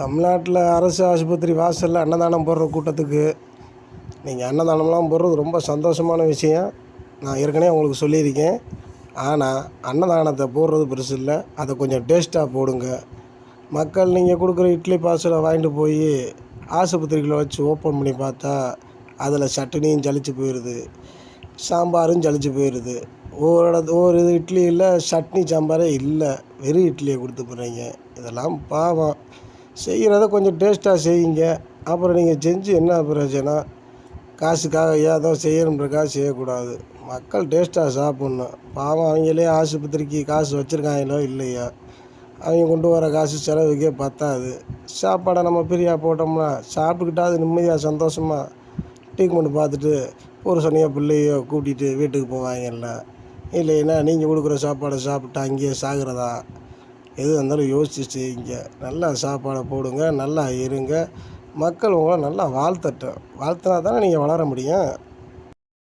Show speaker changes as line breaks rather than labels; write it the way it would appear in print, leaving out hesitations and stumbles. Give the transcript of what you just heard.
தமிழ்நாட்டில் அரசு ஆஸ்பத்திரி வாசலில் அன்னதானம் போடுற கூட்டத்துக்கு நீங்கள் அன்னதானம்லாம் போடுறது ரொம்ப சந்தோஷமான விஷயம். நான் ஏற்கனவே உங்களுக்கு சொல்லியிருக்கேன். ஆனால் அன்னதானத்தை போடுறது பெருசு இல்லை, அதை கொஞ்சம் டேஸ்ட்டாக போடுங்க. மக்கள் நீங்கள் கொடுக்குற இட்லி பார்சலை வாங்கிட்டு போய் ஆஸ்பத்திரிகளை வச்சு ஓப்பன் பண்ணி பார்த்தா அதில் சட்னியும் ஜலிச்சு போயிடுது, சாம்பாரும் ஜலிச்சு போயிடுது. ஒவ்வொரு இட்லியில் சட்னி சாம்பாரே இல்லை, வெறும் இட்லியை கொடுத்து போடுறீங்க. இதெல்லாம் பாவம். செய்கிறத கொஞ்சம் டேஸ்ட்டாக செய்யுங்க. அப்புறம் நீங்கள் செஞ்சு என்ன பிரயோஜனம்? காசுக்காக ஏதோ செய்யணுன்றக்காக செய்யக்கூடாது. மக்கள் டேஸ்ட்டாக சாப்பிட்ணும். பாவம், அவங்களே ஆஸ்பத்திரிக்கு காசு வச்சுருக்காங்களோ இல்லையோ, அவங்க கொண்டு வர காசு செலவுக்கே பத்தாது. சாப்பாடை நம்ம ஃப்ரீயாக போட்டோம்னா சாப்பிட்டுக்கிட்டாது நிம்மதியாக சந்தோஷமாக ட்ரீட்மெண்ட் பார்த்துட்டு புருஷனையோ பிள்ளையோ கூட்டிகிட்டு வீட்டுக்கு போவாங்கல்ல. இல்லைன்னா நீங்கள் கொடுக்குற சாப்பாடை சாப்பிட்டு அங்கேயே சாகிறதா? எது இருந்தாலும் யோசிச்சு செய்யுங்க. நல்லா சாப்பாடை போடுங்க, நல்லா இருங்க. மக்கள் உங்களை நல்லா வாழ்த்தட்டும். வாழ்த்தினா தானே நீங்கள் வளர முடியும்.